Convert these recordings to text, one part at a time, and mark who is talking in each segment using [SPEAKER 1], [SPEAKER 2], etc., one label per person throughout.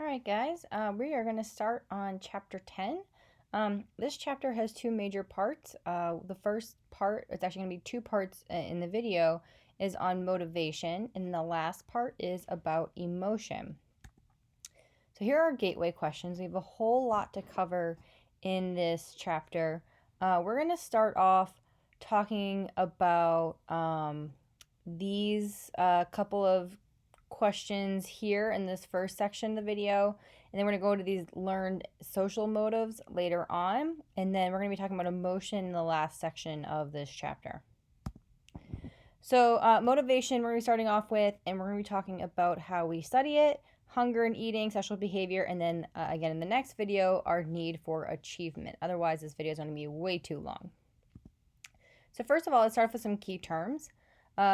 [SPEAKER 1] right, guys, we are going to start on chapter 10. This chapter has two major parts. The first part, it's actually going to be two parts in the video, is on motivation, and the last part is about emotion. So here are gateway questions. We have a whole lot to cover in this chapter. We're going to start off talking about these couple of questions here in this first section of the video, and then we're going to go to these learned social motives later on, and then we're going to be talking about emotion in the last section of this chapter. So motivation we're going to be starting off with, and we're going to be talking about how we study it, hunger and eating, sexual behavior, and then again in the next video, our need for achievement. Otherwise, this video is going to be way too long. So first of all, let's start off with some key terms.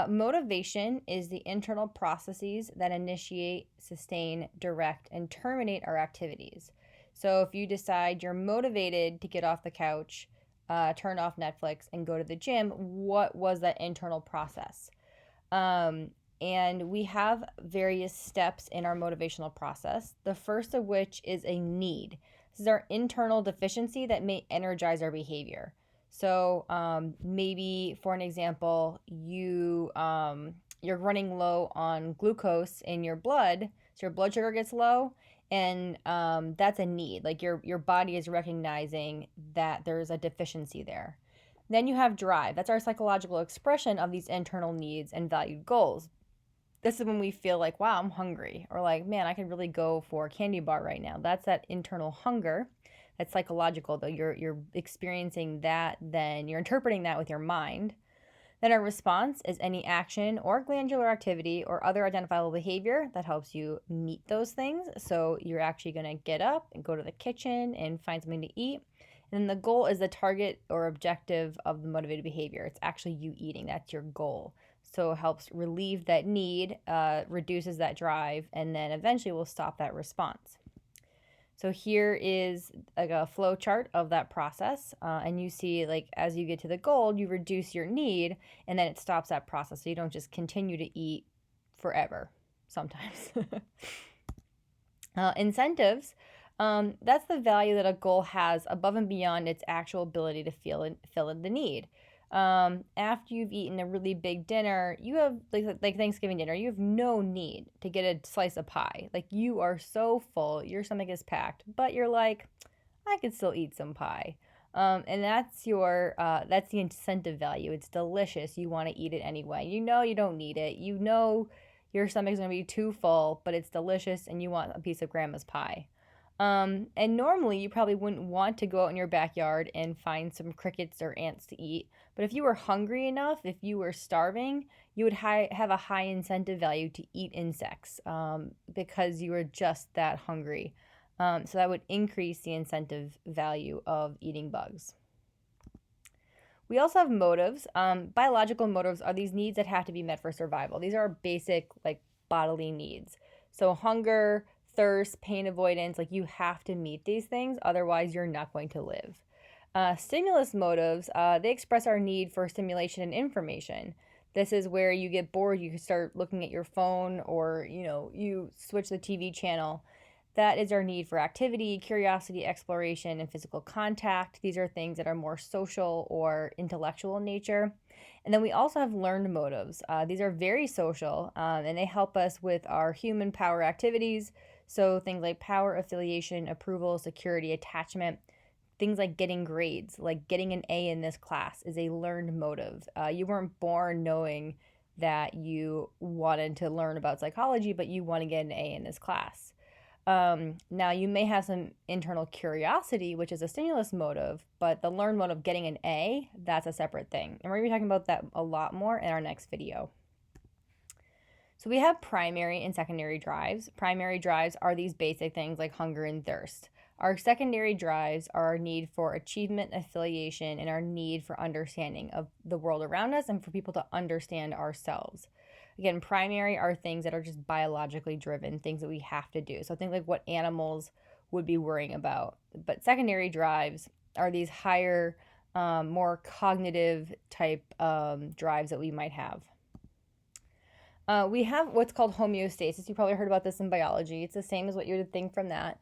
[SPEAKER 1] Motivation is the internal processes that initiate, sustain, direct, and terminate our activities. So if you decide you're motivated to get off the couch, turn off Netflix, and go to the gym, what was that internal process? And we have various steps in our motivational process, the first of which is a need. This is our internal deficiency that may energize our behavior. So maybe, for an example, you're running low on glucose in your blood, so your blood sugar gets low, and that's a need. Like your body is recognizing that there's a deficiency there. Then you have drive. That's our psychological expression of these internal needs and valued goals. This is when we feel like, wow, I'm hungry, or like, man, I could really go for a candy bar right now. That's that internal hunger. That's psychological, though. You're experiencing that, then you're interpreting that with your mind. Then our response is any action or glandular activity or other identifiable behavior that helps you meet those things. So you're actually going to get up and go to the kitchen and find something to eat. And then the goal is the target or objective of the motivated behavior. It's actually you eating. That's your goal. So it helps relieve that need, reduces that drive, and then eventually will stop that response. So here is like a flow chart of that process, and you see, like, as you get to the goal, you reduce your need, and then it stops that process, so you don't just continue to eat forever sometimes. Incentives, that's the value that a goal has above and beyond its actual ability to fill in the need. After you've eaten a really big dinner, you have like Thanksgiving dinner, you have no need to get a slice of pie. Like, you are so full, your stomach is packed, but you're like, I could still eat some pie. And that's the incentive value. It's delicious. You want to eat it anyway. You know you don't need it. You know your stomach's going to be too full, but it's delicious and you want a piece of grandma's pie. And normally you probably wouldn't want to go out in your backyard and find some crickets or ants to eat. But if you were hungry enough, if you were starving, you would have a high incentive value to eat insects because you were just that hungry. So that would increase the incentive value of eating bugs. We also have motives. Biological motives are these needs that have to be met for survival. These are basic, like, bodily needs. So hunger, thirst, pain avoidance, like, you have to meet these things, otherwise you're not going to live. Stimulus motives, they express our need for stimulation and information. This is where you get bored, you start looking at your phone, or you switch the TV channel. That is our need for activity, curiosity, exploration, and physical contact. These are things that are more social or intellectual in nature. And then we also have learned motives. These are very social, and they help us with our human power activities. So things like power, affiliation, approval, security, attachment, things like getting grades, like getting an A in this class is a learned motive. You weren't born knowing that you wanted to learn about psychology, but you want to get an A in this class. Now, you may have some internal curiosity, which is a stimulus motive, but the learned motive, getting an A, that's a separate thing. And we're going to be talking about that a lot more in our next video. So we have primary and secondary drives. Primary drives are these basic things like hunger and thirst. Our secondary drives are our need for achievement, affiliation, and our need for understanding of the world around us and for people to understand ourselves. Again, primary are things that are just biologically driven, things that we have to do. So things like what animals would be worrying about. But secondary drives are these higher, more cognitive type drives that we might have. We have what's called homeostasis. You probably heard about this in biology. It's the same as what you would think from that.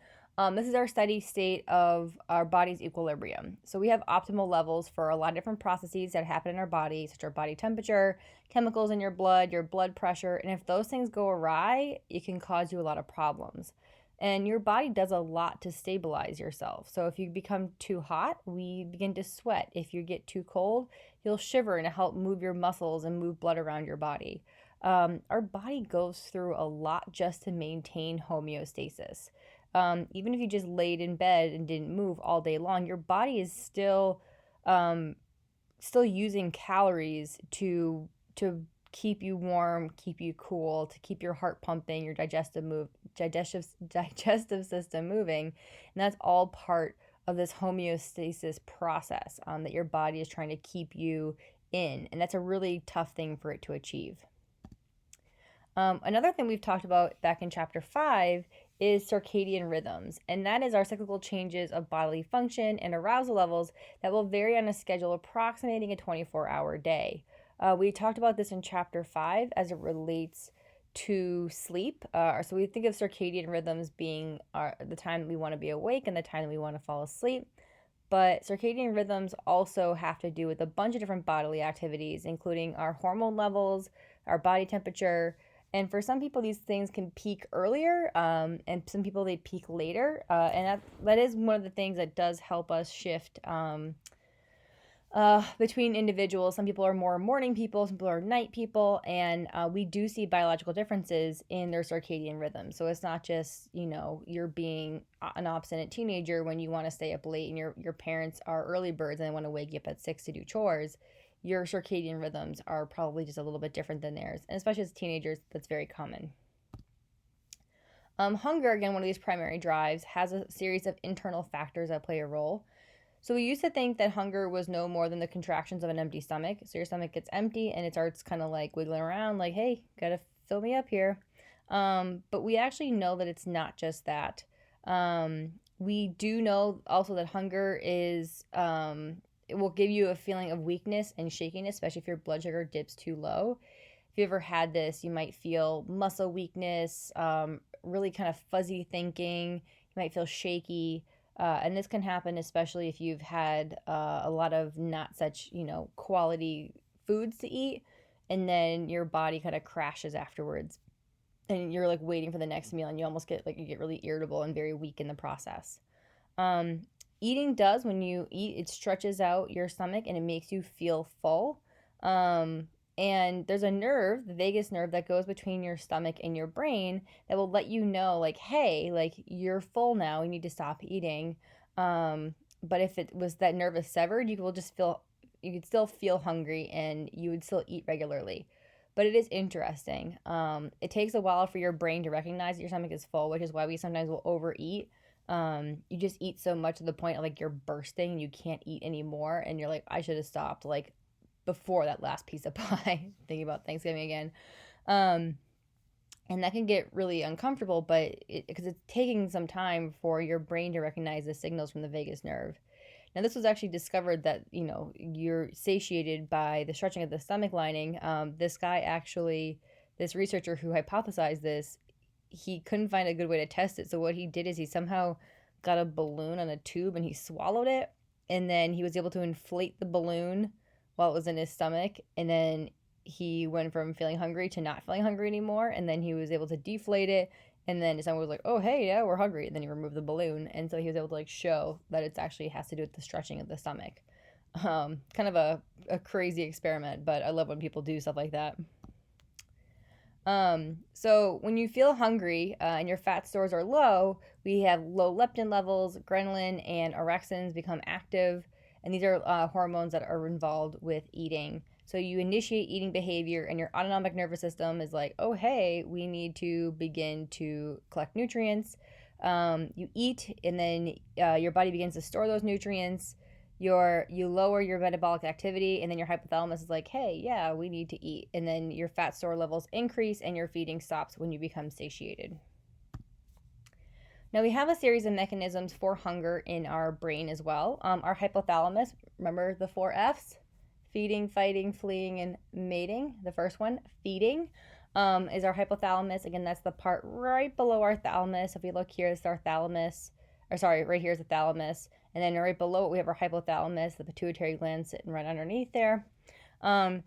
[SPEAKER 1] This is our steady state of our body's equilibrium. So we have optimal levels for a lot of different processes that happen in our body, such as our body temperature, chemicals in your blood pressure. And if those things go awry, it can cause you a lot of problems. And your body does a lot to stabilize yourself. So if you become too hot, we begin to sweat. If you get too cold, you'll shiver and help move your muscles and move blood around your body. Our body goes through a lot just to maintain homeostasis. Even if you just laid in bed and didn't move all day long, your body is um, still using calories to keep you warm, keep you cool, to keep your heart pumping, your digestive system moving, and that's all part of this homeostasis process that your body is trying to keep you in, and that's a really tough thing for it to achieve. Another thing we've talked about back in chapter 5 is circadian rhythms, and that is our cyclical changes of bodily function and arousal levels that will vary on a schedule approximating a 24-hour day. We talked about this in chapter 5 as it relates to sleep. So we think of circadian rhythms being the time that we want to be awake and the time that we want to fall asleep. But circadian rhythms also have to do with a bunch of different bodily activities, including our hormone levels, our body temperature, and for some people, these things can peak earlier, and some people they peak later. And that is one of the things that does help us shift between individuals. Some people are more morning people, some people are night people, and we do see biological differences in their circadian rhythm. So it's not just, you're being an obstinate teenager when you want to stay up late and your parents are early birds and they want to wake you up at 6 to do chores. Your circadian rhythms are probably just a little bit different than theirs. And especially as teenagers, that's very common. Hunger, again, one of these primary drives, has a series of internal factors that play a role. So we used to think that hunger was no more than the contractions of an empty stomach. So your stomach gets empty and it starts kind of like wiggling around like, hey, gotta fill me up here. But we actually know that it's not just that. We do know also that hunger is it will give you a feeling of weakness and shakiness, especially if your blood sugar dips too low. If you ever had this, you might feel muscle weakness, really kind of fuzzy thinking. You might feel shaky. And this can happen especially if you've had a lot of not such, quality foods to eat. And then your body kind of crashes afterwards. And you're like waiting for the next meal and you almost get you get really irritable and very weak in the process. Um, Eating does, when you eat, it stretches out your stomach and it makes you feel full. And there's a nerve, the vagus nerve, that goes between your stomach and your brain that will let you know, like, hey, like you're full now, you need to stop eating. But if it was that nerve is severed, you could still feel hungry and you would still eat regularly. But it is interesting. It takes a while for your brain to recognize that your stomach is full, which is why we sometimes will overeat. You just eat so much to the point of like you're bursting and you can't eat anymore and you're like, I should have stopped like before that last piece of pie. Thinking about Thanksgiving again. And that can get really uncomfortable, but because it's taking some time for your brain to recognize the signals from the vagus nerve. Now, this was actually discovered that, you're satiated by the stretching of the stomach lining. This researcher who hypothesized this, he couldn't find a good way to test it. So what he did is he somehow got a balloon on a tube and he swallowed it. And then he was able to inflate the balloon while it was in his stomach. And then he went from feeling hungry to not feeling hungry anymore. And then he was able to deflate it. And then his stomach was like, oh, hey, yeah, we're hungry. And then he removed the balloon. And so he was able to show that it actually has to do with the stretching of the stomach. Kind of a crazy experiment, but I love when people do stuff like that. So when you feel hungry and your fat stores are low, we have low leptin levels, ghrelin and orexins become active, and these are hormones that are involved with eating. So you initiate eating behavior, and your autonomic nervous system is like, oh, hey, we need to begin to collect nutrients. You eat, and then your body begins to store those nutrients. You lower your metabolic activity, and then your hypothalamus is like, hey, yeah, we need to eat. And then your fat store levels increase and your feeding stops when you become satiated. Now, we have a series of mechanisms for hunger in our brain as well. Our hypothalamus, remember the 4 F's? Feeding, fighting, fleeing, and mating. The first one, feeding. is our hypothalamus. Again, that's the part right below our thalamus. If we look here, it's our thalamus, or sorry, right here is the thalamus. And then right below it, we have our hypothalamus, the pituitary gland sitting right underneath there. Um,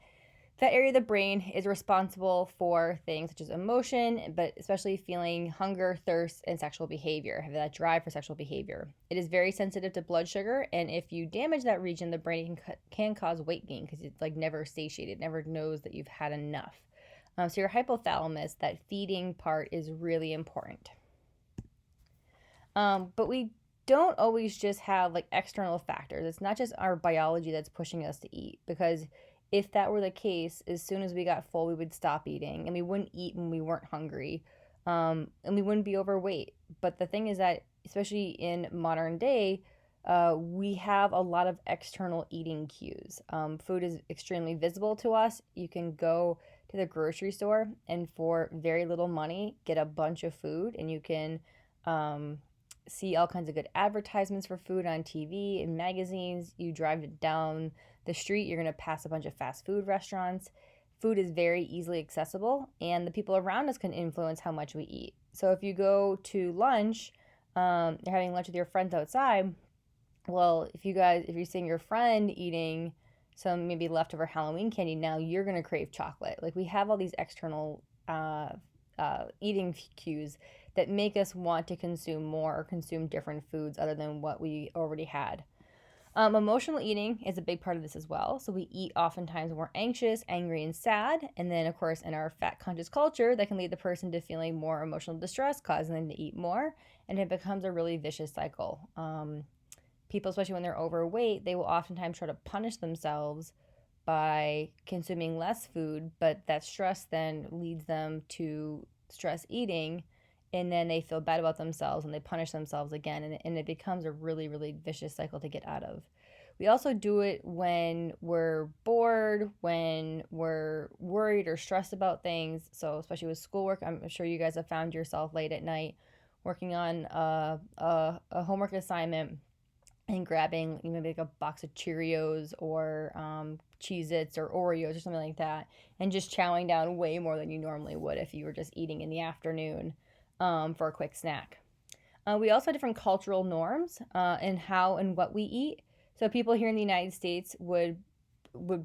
[SPEAKER 1] that area of the brain is responsible for things such as emotion, but especially feeling hunger, thirst, and sexual behavior, have that drive for sexual behavior. It is very sensitive to blood sugar, and if you damage that region, the brain can cause weight gain because it's like never satiated, never knows that you've had enough. So your hypothalamus, that feeding part, is really important. But we don't always just have like external factors. It's not just our biology that's pushing us to eat, because if that were the case, as soon as we got full, we would stop eating and we wouldn't eat when we weren't hungry, and we wouldn't be overweight. But the thing is that, especially in modern day, we have a lot of external eating cues. Food is extremely visible to us. You can go to the grocery store and for very little money get a bunch of food, and you can um, see all kinds of good advertisements for food on TV and magazines. You drive down the street, you're going to pass a bunch of fast food restaurants. Food is very easily accessible, and the people around us can influence how much we eat. So if you go to lunch, you're having lunch with your friends outside. Well, if you're seeing your friend eating some maybe leftover Halloween candy, now you're going to crave chocolate. Like, we have all these external eating cues that make us want to consume more or consume different foods other than what we already had. Emotional eating is a big part of this as well. So we eat oftentimes when we're anxious, angry, and sad. And then, of course, in our fat conscious culture, that can lead the person to feeling more emotional distress, causing them to eat more. And it becomes a really vicious cycle. People, especially when they're overweight, they will oftentimes try to punish themselves by consuming less food, but that stress then leads them to stress eating, and then they feel bad about themselves and they punish themselves again, and it becomes a really, really vicious cycle to get out of. We also do it when we're bored, when we're worried or stressed about things. So, especially with schoolwork, I'm sure you guys have found yourself late at night working on a homework assignment and grabbing maybe like a box of Cheerios or Cheez-Its or Oreos or something like that, and just chowing down way more than you normally would if you were just eating in the afternoon for a quick snack. We also have different cultural norms in how and what we eat. So people here in the United States would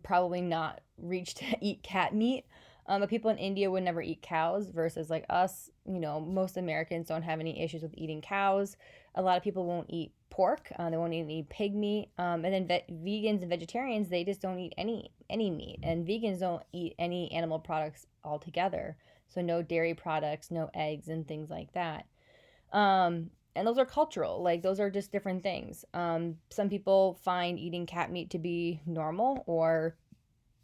[SPEAKER 1] probably not reach to eat cat meat. But people in India would never eat cows, versus like us, most Americans don't have any issues with eating cows. A lot of people won't eat pork. They won't even eat pig meat. And then vegans and vegetarians, they just don't eat any meat. And vegans don't eat any animal products altogether. So no dairy products, no eggs, and things like that. And those are cultural. Like, those are just different things. Some people find eating cat meat to be normal, or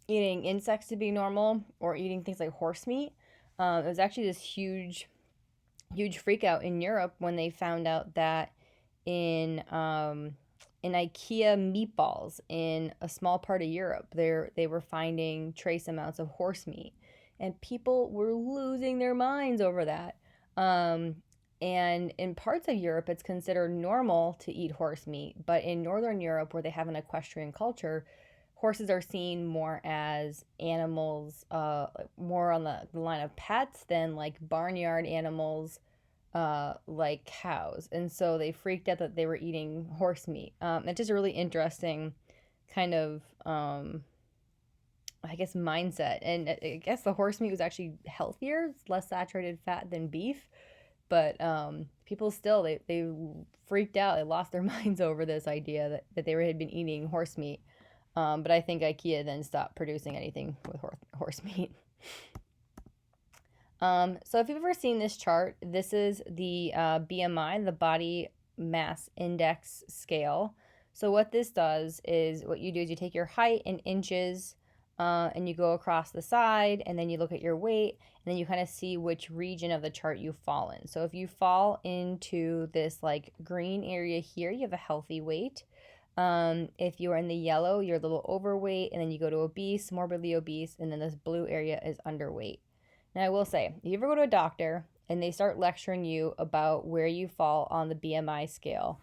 [SPEAKER 1] eating insects to be normal, or eating things like horse meat. It was actually this huge, huge freak out in Europe when they found out that in IKEA meatballs in a small part of Europe, they were finding trace amounts of horse meat, and people were losing their minds over that. And in parts of Europe, it's considered normal to eat horse meat, but in Northern Europe, where they have an equestrian culture, horses are seen more as animals, more on the line of pets than like barnyard animals, like cows. And so they freaked out that they were eating horse meat. It's just a really interesting kind of, I guess, mindset. And I guess the horse meat was actually healthier, it's less saturated fat than beef. But people still, they freaked out. They lost their minds over this idea that they had been eating horse meat. But I think IKEA then stopped producing anything with horse meat. So if you've ever seen this chart, this is the BMI, the body mass index scale. So what this does is, what you do is you take your height in inches, and you go across the side, and then you look at your weight, and then you kind of see which region of the chart you fall in. So if you fall into this like green area here, you have a healthy weight. If you're in the yellow, you're a little overweight, and then you go to obese, morbidly obese, and then this blue area is underweight. Now, I will say, if you ever go to a doctor and they start lecturing you about where you fall on the BMI scale,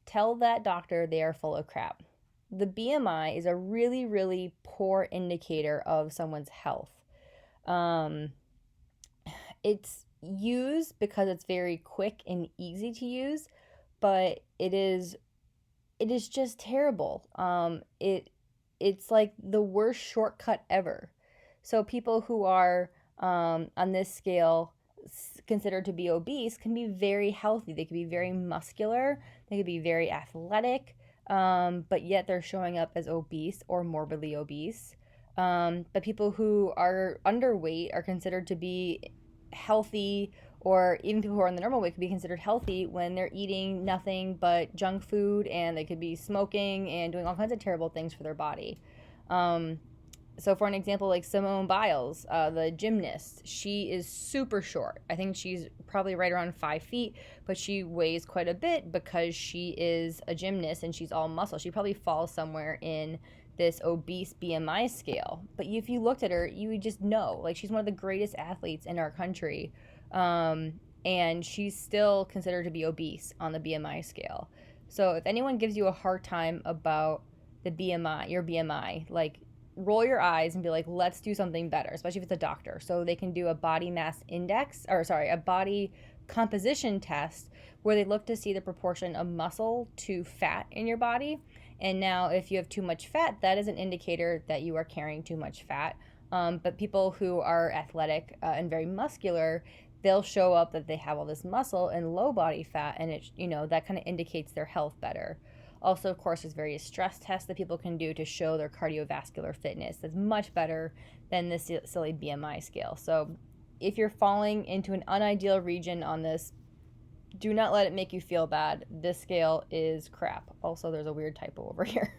[SPEAKER 1] tell that doctor they are full of crap. The BMI is a really, really poor indicator of someone's health. It's used because it's very quick and easy to use, but it is just terrible. It's like the worst shortcut ever. So people who are on this scale considered to be obese can be very healthy. They can be very muscular. They could be very athletic, but yet they're showing up as obese or morbidly obese. But people who are underweight are considered to be healthy, or even people who are on the normal weight could be considered healthy when they're eating nothing but junk food, and they could be smoking and doing all kinds of terrible things for their body. Um, so, for an example, like Simone Biles, the gymnast, she is super short. I think she's probably right around 5 feet, but she weighs quite a bit because she is a gymnast and she's all muscle. She probably falls somewhere in this obese BMI scale. But if you looked at her, you would just know. Like, she's one of the greatest athletes in our country. And she's still considered to be obese on the BMI scale. So if anyone gives you a hard time about the BMI, your BMI, like, roll your eyes and be like, let's do something better, especially if it's a doctor. So they can do a body mass index, or sorry, a body composition test where they look to see the proportion of muscle to fat in your body. And now, if you have too much fat, that is an indicator that you are carrying too much fat. But people who are athletic and very muscular, they'll show up that they have all this muscle and low body fat, and that kind of indicates their health better. Also, of course, there's various stress tests that people can do to show their cardiovascular fitness. That's much better than this silly BMI scale. So if you're falling into an unideal region on this, do not let it make you feel bad. This scale is crap. Also, there's a weird typo over here.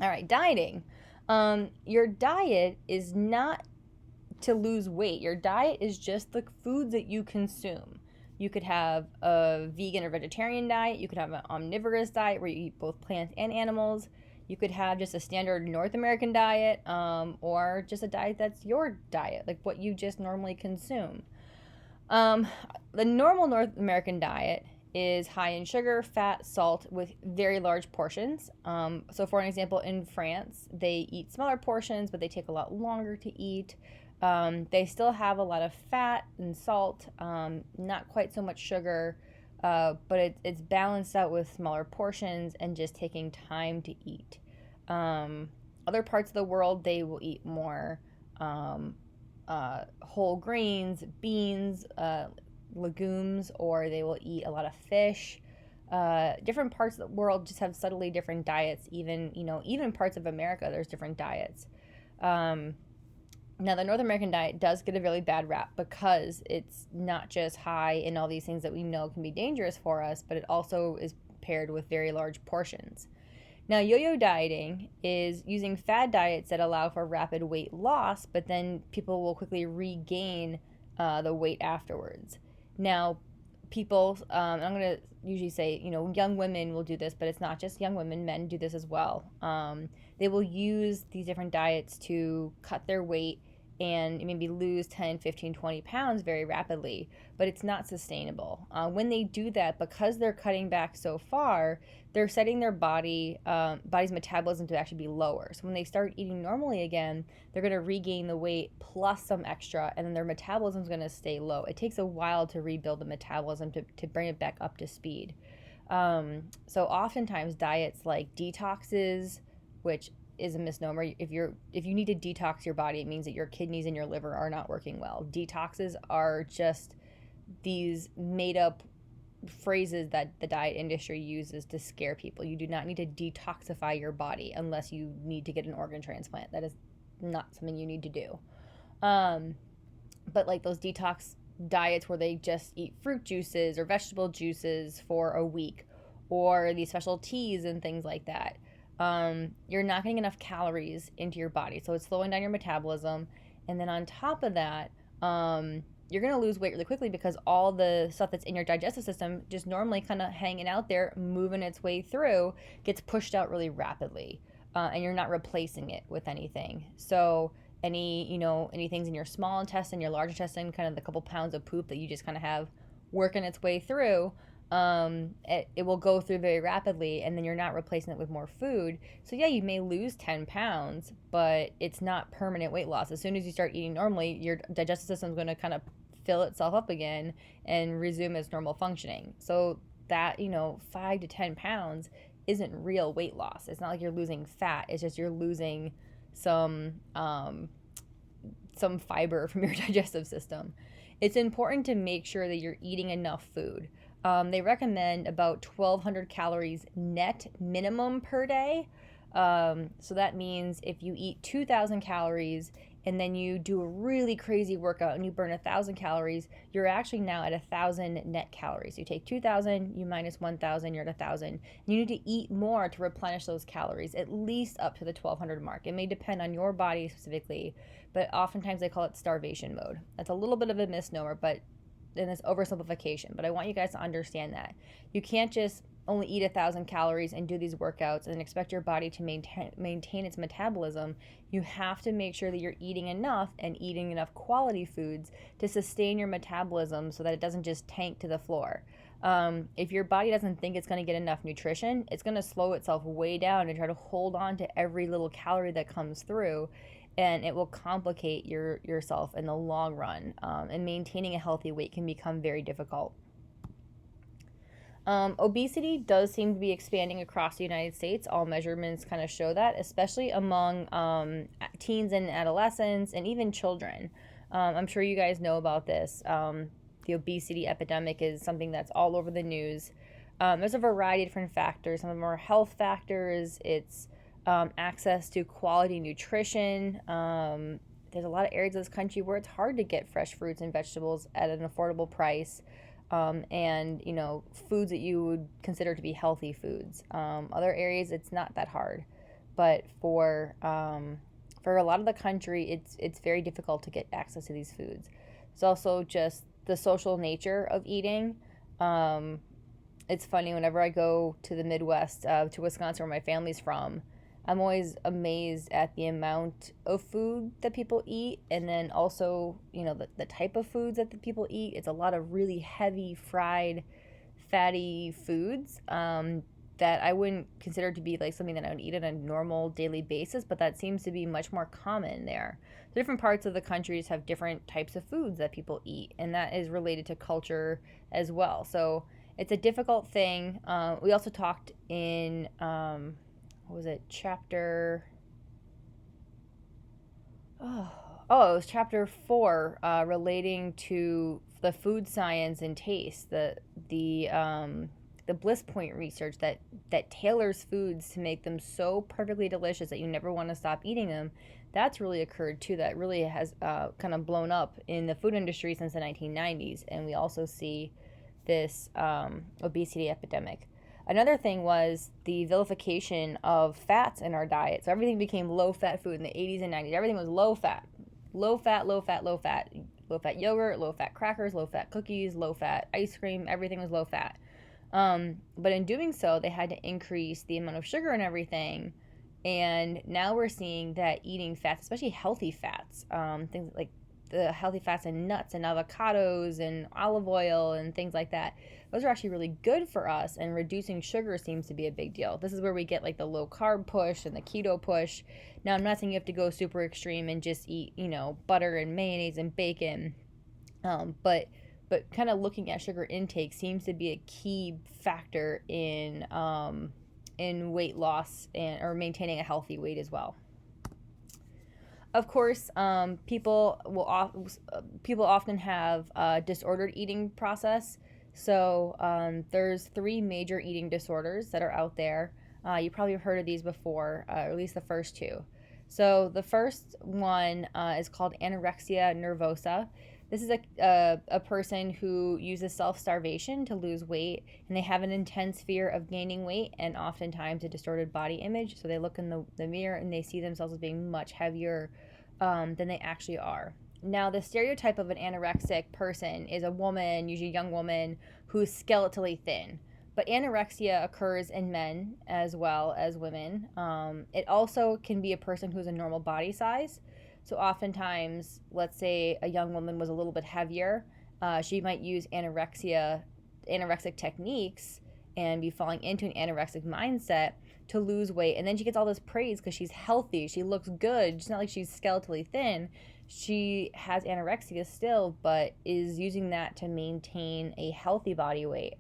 [SPEAKER 1] All right, dieting. Your diet is not to lose weight. Your diet is just the foods that you consume. You could have a vegan or vegetarian diet. You could have an omnivorous diet where you eat both plants and animals. You could have just a standard North American diet, or just a diet that's your diet, like what you just normally consume. The normal North American diet is high in sugar, fat, salt, with very large portions. So, for an example, in France, they eat smaller portions, but they take a lot longer to eat. They still have a lot of fat and salt, not quite so much sugar, but it's balanced out with smaller portions and just taking time to eat. Other parts of the world, they will eat more whole grains, beans, legumes, or they will eat a lot of fish. Different parts of the world just have subtly different diets. Even parts of America, there's different diets. Now, the North American diet does get a really bad rap because it's not just high in all these things that we know can be dangerous for us, but it also is paired with very large portions. Now, yo-yo dieting is using fad diets that allow for rapid weight loss, but then people will quickly regain the weight afterwards. Now, people, I'm going to usually say, young women will do this, but it's not just young women. Men do this as well. They will use these different diets to cut their weight and maybe lose 10, 15, 20 pounds very rapidly, but it's not sustainable. When they do that, because they're cutting back so far, they're setting their body's metabolism to actually be lower. So when they start eating normally again, they're going to regain the weight plus some extra, and then their metabolism is going to stay low. It takes a while to rebuild the metabolism to bring it back up to speed. So oftentimes diets like detoxes, which is a misnomer. If you need to detox your body, it means that your kidneys and your liver are not working well. Detoxes are just these made up phrases that the diet industry uses to scare people. You do not need to detoxify your body unless you need to get an organ transplant. That is not something you need to do. But like those detox diets where they just eat fruit juices or vegetable juices for a week, or these special teas and things like that, you're not getting enough calories into your body, so it's slowing down your metabolism. And then on top of that, you're going to lose weight really quickly because all the stuff that's in your digestive system, just normally kind of hanging out there, moving its way through, gets pushed out really rapidly, and you're not replacing it with anything. So any things in your small intestine, your large intestine, kind of the couple pounds of poop that you just kind of have working its way through, it will go through very rapidly, and then you're not replacing it with more food. So yeah, you may lose 10 pounds, but it's not permanent weight loss. As soon as you start eating normally, your digestive system is going to kind of fill itself up again and resume its normal functioning. So that, 5 to 10 pounds isn't real weight loss. It's not like you're losing fat. It's just you're losing some some fiber from your digestive system. It's important to make sure that you're eating enough food. They recommend about 1,200 calories net minimum per day. So that means if you eat 2,000 calories and then you do a really crazy workout and you burn 1,000 calories, you're actually now at 1,000 net calories. You take 2,000, you minus 1,000, you're at 1,000. You need to eat more to replenish those calories, at least up to the 1,200 mark. It may depend on your body specifically, but oftentimes they call it starvation mode. That's a little bit of a misnomer, but in this oversimplification. But I want you guys to understand that you can't just only eat 1,000 calories and do these workouts and expect your body to maintain its metabolism. You have to make sure that you're eating enough and eating enough quality foods to sustain your metabolism so that it doesn't just tank to the floor. If your body doesn't think it's going to get enough nutrition, it's going to slow itself way down and try to hold on to every little calorie that comes through, and it will complicate yourself in the long run. And maintaining a healthy weight can become very difficult. Obesity does seem to be expanding across the United States. All measurements kind of show that, especially among teens and adolescents and even children. I'm sure you guys know about this. The obesity epidemic is something that's all over the news. There's a variety of different factors. Some of them are health factors. It's access to quality nutrition. There's a lot of areas of this country where it's hard to get fresh fruits and vegetables at an affordable price. And foods that you would consider to be healthy foods. Other areas it's not that hard, but for a lot of the country it's very difficult to get access to these foods. It's also just the social nature of eating. It's funny, whenever I go to the Midwest, to Wisconsin where my family's from, I'm always amazed at the amount of food that people eat, and then also, the type of foods that the people eat. It's a lot of really heavy, fried, fatty foods that I wouldn't consider to be like something that I would eat on a normal daily basis, but that seems to be much more common there. Different parts of the countries have different types of foods that people eat, and that is related to culture as well. So it's a difficult thing. We also talked in what was it, chapter it was chapter 4, relating to the food science and taste, the bliss point research that tailors foods to make them so perfectly delicious that you never want to stop eating them. That's really occurred too. That really has kind of blown up in the food industry since the 1990s, and we also see this obesity epidemic. Another thing was the vilification of fats in our diet. So everything became low-fat food in the 80s and 90s. Everything was low fat. Low fat, low fat, low fat. Low fat yogurt, low fat crackers, low fat cookies, low fat ice cream. Everything was low fat. But in doing so, they had to increase the amount of sugar and everything. And now we're seeing that eating fats, especially healthy fats, things like the healthy fats in nuts and avocados and olive oil and things like that, those are actually really good for us, and reducing sugar seems to be a big deal. This is where we get like the low carb push and the keto push. Now, I'm not saying you have to go super extreme and just eat, butter and mayonnaise and bacon, but kind of looking at sugar intake seems to be a key factor in weight loss or maintaining a healthy weight as well. Of course, people often have a disordered eating process. So there's 3 major eating disorders that are out there. You probably have heard of these before, or at least the first 2. So the first one is called anorexia nervosa. This is a person who uses self-starvation to lose weight, and they have an intense fear of gaining weight and oftentimes a distorted body image. So they look in the mirror and they see themselves as being much heavier than they actually are. Now, the stereotype of an anorexic person is a woman, usually a young woman, who's skeletally thin. But anorexia occurs in men as well as women. It also can be a person who's a normal body size. So oftentimes, let's say a young woman was a little bit heavier, she might use anorexia anorexic techniques and be falling into an anorexic mindset to lose weight. And then she gets all this praise because she's healthy. She looks good. It's not like she's skeletally thin. She has anorexia still, but is using that to maintain a healthy body weight.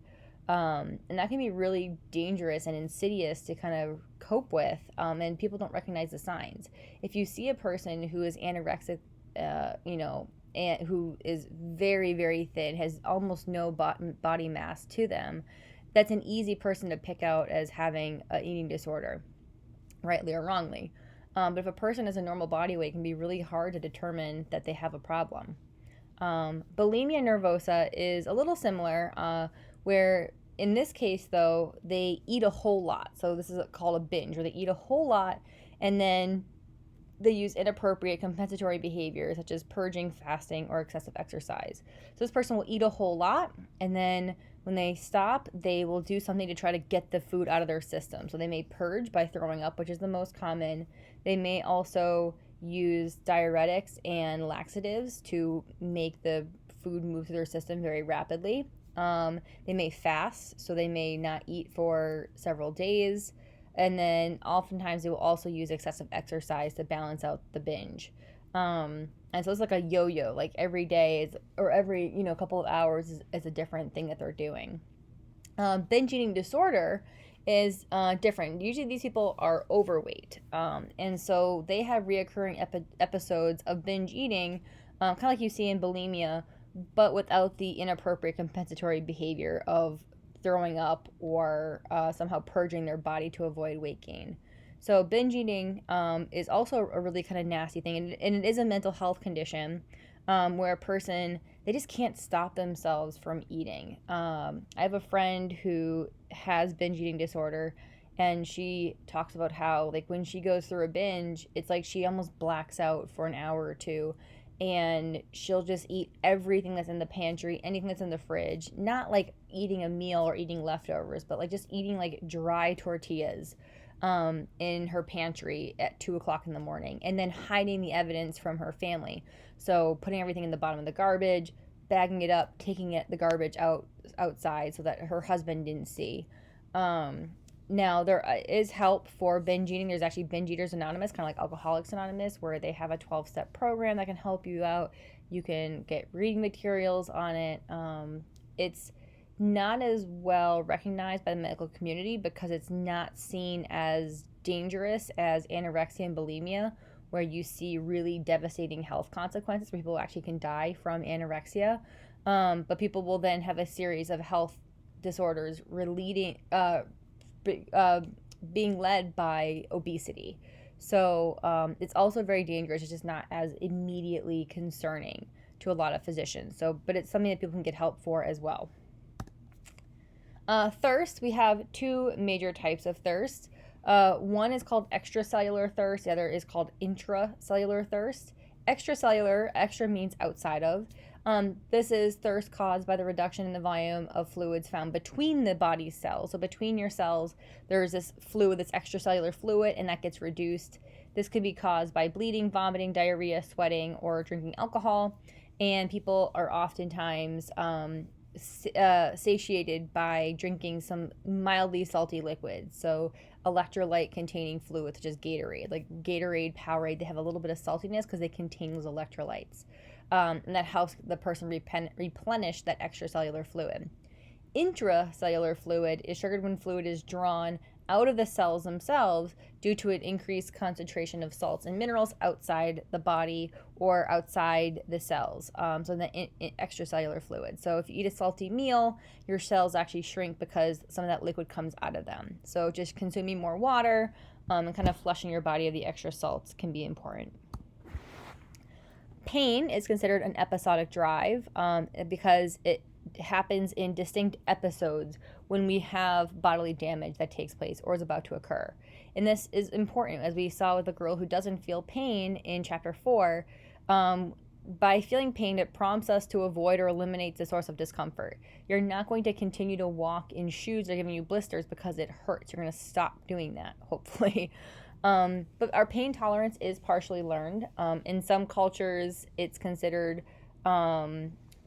[SPEAKER 1] And that can be really dangerous and insidious to kind of cope with. And people don't recognize the signs. If you see a person who is anorexic, and who is very, very thin, has almost no body mass to them, that's an easy person to pick out as having an eating disorder, rightly or wrongly. But if a person has a normal body weight, it can be really hard to determine that they have a problem. Bulimia nervosa is a little similar, where in this case, though, they eat a whole lot. So this is called a binge, where they eat a whole lot and then they use inappropriate compensatory behavior such as purging, fasting, or excessive exercise. So this person will eat a whole lot, and then when they stop, they will do something to try to get the food out of their system. So they may purge by throwing up, which is the most common. They may also use diuretics and laxatives to make the food move through their system very rapidly. They may fast, so they may not eat for several days. And then oftentimes they will also use excessive exercise to balance out the binge. And so it's like a yo-yo, like every day is, or every, couple of hours is a different thing that they're doing. Binge eating disorder is different. Usually these people are overweight. And so they have reoccurring episodes of binge eating, kind of like you see in bulimia, but without the inappropriate compensatory behavior of throwing up or somehow purging their body to avoid weight gain. So binge eating is also a really kind of nasty thing, and it is a mental health condition where a person, they just can't stop themselves from eating. I have a friend who has binge eating disorder, and she talks about how, like, when she goes through a binge, it's like she almost blacks out for an hour or two, and she'll just eat everything that's in the pantry, anything that's in the fridge, not like eating a meal or eating leftovers, but like just eating like dry tortillas in her pantry at 2:00 in the morning, and then hiding the evidence from her family. So putting everything in the bottom of the garbage, bagging it up, taking the garbage outside so that her husband didn't see. Now, there is help for binge eating. There's actually Binge Eaters Anonymous, kind of like Alcoholics Anonymous, where they have a 12-step program that can help you out. You can get reading materials on it. It's not as well recognized by the medical community because it's not seen as dangerous as anorexia and bulimia, where you see really devastating health consequences where people actually can die from anorexia. But people will then have a series of health disorders being led by obesity. So it's also very dangerous. It's just not as immediately concerning to a lot of physicians. But it's something that people can get help for as well. Thirst, we have two major types of thirst. One is called extracellular thirst. The other is called intracellular thirst. Extracellular, extra means outside of. This is thirst caused by the reduction in the volume of fluids found between the body's cells. So between your cells, there's this fluid, that's extracellular fluid, and that gets reduced. This could be caused by bleeding, vomiting, diarrhea, sweating, or drinking alcohol. And people are oftentimes satiated by drinking some mildly salty liquids. So electrolyte containing fluids such as Gatorade, like Gatorade, Powerade, they have a little bit of saltiness because they contain those electrolytes. And that helps the person replenish that extracellular fluid. Intracellular fluid is triggered when fluid is drawn out of the cells themselves due to an increased concentration of salts and minerals outside the body or outside the cells. So the extracellular fluid. So if you eat a salty meal, your cells actually shrink because some of that liquid comes out of them. So just consuming more water and kind of flushing your body of the extra salts can be important. Pain is considered an episodic drive because it happens in distinct episodes when we have bodily damage that takes place or is about to occur. And this is important, as we saw with the girl who doesn't feel pain in chapter 4. By feeling pain, it prompts us to avoid or eliminate the source of discomfort. You're not going to continue to walk in shoes that are giving you blisters because it hurts. You're going to stop doing that, hopefully. But our pain tolerance is partially learned. In some cultures, it's considered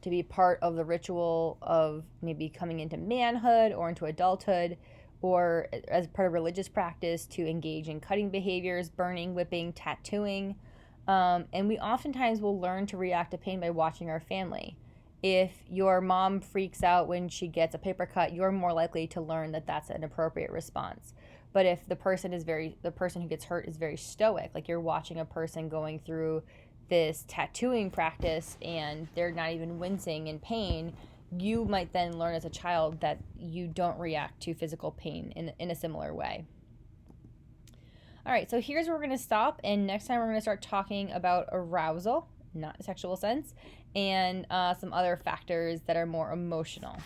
[SPEAKER 1] to be part of the ritual of maybe coming into manhood or into adulthood, or as part of religious practice to engage in cutting behaviors, burning, whipping, tattooing. And we oftentimes will learn to react to pain by watching our family. If your mom freaks out when she gets a paper cut, you're more likely to learn that that's an appropriate response. But if the person who gets hurt is very stoic, like you're watching a person going through this tattooing practice and they're not even wincing in pain, you might then learn as a child that you don't react to physical pain in a similar way. All right, so here's where we're going to stop, and next time we're going to start talking about arousal, not a sexual sense, and some other factors that are more emotional.